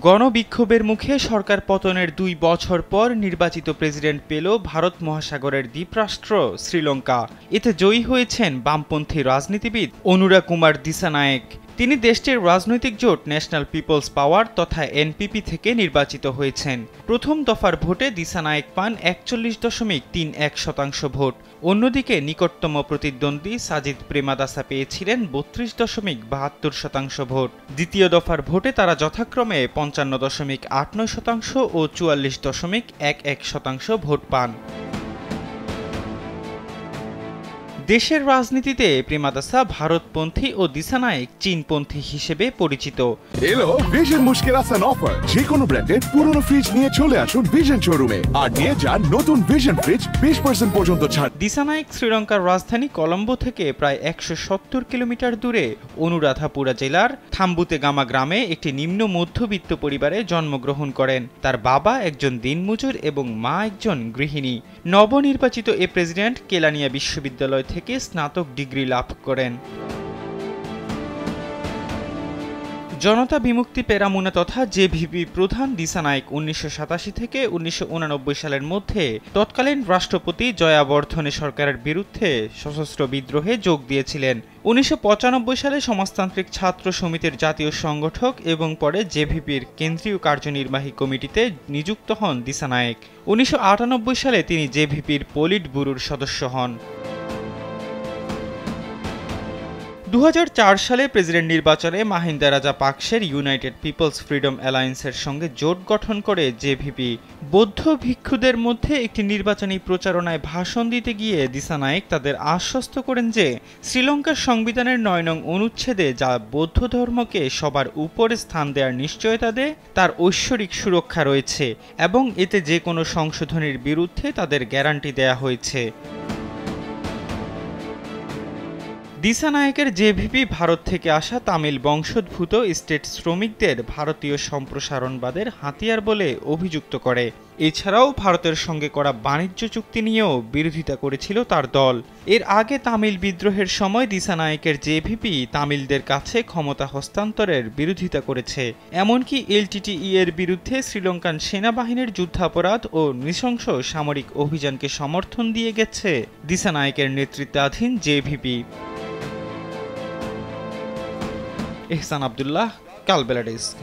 গণবিক্ষোভের মুখে সরকার পতনের ২ বছর পর নির্বাচিত প্রেসিডেন্ট পেল ভারত মহাসাগরের দ্বীপরাষ্ট্র শ্রীলঙ্কা। এতে জয়ী হয়েছেন বামপন্থী রাজনীতিবিদ অনুরা কুমার দিসানায়েক। তিনি দেশটির রাজনৈতিক জোট ন্যাশনাল পিপলস পাওয়ার তথা এনপিপি থেকে নির্বাচিত হয়েছেন। প্রথম দফার ভোটে দিসানায়েক পান ৪১.৩১% ভোট। অন্যদিকে নিকটতম প্রতিদ্বন্দ্বী সাজিদ প্রেমাদাসা পেয়েছিলেন ৩২.৭২% ভোট। দ্বিতীয় দফার ভোটে তারা যথাক্রমে ৫৫.৮৯% ও ৪৪.১১% ভোট পান। দেশের রাজনীতিতে প্রেমাদাসা ভারতপন্থী ও দিসানায়েক চীনপন্থী হিসেবে পরিচিত। এলো ভিশন মুশকিল আসান অফার, যে কোনো ব্র্যান্ডের পুরনো ফ্রিজ নিয়ে চলে আসুন ভিশন শোরুমে আর নিয়ে যান নতুন ভিশন ফ্রিজ 20% পর্যন্ত ছাড়। দিসানায়েক শ্রীলঙ্কার রাজধানী কলম্বো থেকে প্রায় ১৭০ কিলোমিটার দূরে অনুরাধাপুরা জেলার থাম্বুতেগামা গ্রামে একটি নিম্ন মধ্যবিত্ত পরিবারে জন্মগ্রহণ করেন। তার বাবা একজন দিনমজুর এবং মা একজন গৃহিণী। নবনির্বাচিত এ প্রেসিডেন্ট কেলানিয়া বিশ্ববিদ্যালয় থেকে স্নাতক ডিগ্রি লাভ করেন। জনতা বিমুক্তি পেরামুনা তথা জেভিপি প্রধান দিসানায়েক ১৯৮৭ থেকে ১৯৮৯ সালের মধ্যে তৎকালীন রাষ্ট্রপতি জয়াবর্ধনে সরকারের বিরুদ্ধে সশস্ত্র বিদ্রোহে যোগ দিয়েছিলেন। ১৯৯৫ সালে সমাজতান্ত্রিক ছাত্র সমিতির জাতীয় সংগঠক এবং পরে জেভিপির কেন্দ্রীয় কার্যনির্বাহী কমিটিতে নিযুক্ত হন দিসানায়েক। ১৯৯৮ সালে তিনি জেভিপির পলিট ব্যুরোর সদস্য হন। ২০০৪ সালে প্রেসিডেন্ট নির্বাচনে মাহিন্দা রাজাপাকসের ইউনাইটেড পিপলস ফ্রিডম অ্যালায়েন্সের সঙ্গে জোট গঠন করে জেভিপি। বৌদ্ধ ভিক্ষুদের মধ্যে একটি নির্বাচনী প্রচারণায় ভাষণ দিতে গিয়ে দিসানায়েক তাদের আশ্বস্ত করেন যে শ্রীলঙ্কার সংবিধানের ৯ নং অনুচ্ছেদে যা বৌদ্ধ ধর্মকে সবার উপরে স্থান দেওয়ার নিশ্চয়তা দেয় তার ঐশ্বরিক সুরক্ষা রয়েছে এবং এতে যে কোনো সংশোধনীর বিরুদ্ধে তাদের গ্যারান্টি দেয়া হয়েছে। দিসানায়েকের জেভিপি ভারত থেকে আসা তামিল বংশোদ্ভূত স্টেট শ্রমিকদের ভারতীয় সম্প্রসারণবাদের হাতিয়ার বলে অভিযুক্ত করে। এছাড়াও ভারতের সঙ্গে করা বাণিজ্য চুক্তি নিয়েও বিরোধিতা করেছিল তার দল। এর আগে তামিল বিদ্রোহের সময় দিসানায়েকের জেভিপি তামিলদের কাছে ক্ষমতা হস্তান্তরের বিরোধিতা করেছে। এমনকি এলটিটিই এর বিরুদ্ধে শ্রীলঙ্কান সেনাবাহিনীর যুদ্ধাপরাধ ও নৃশংস সামরিক অভিযানকে সমর্থন দিয়ে গেছে দিসানায়েকের নেতৃত্বাধীন জেভিপি। এহসান আব্দুল্লাহ, কালবেলা ডেস্ক।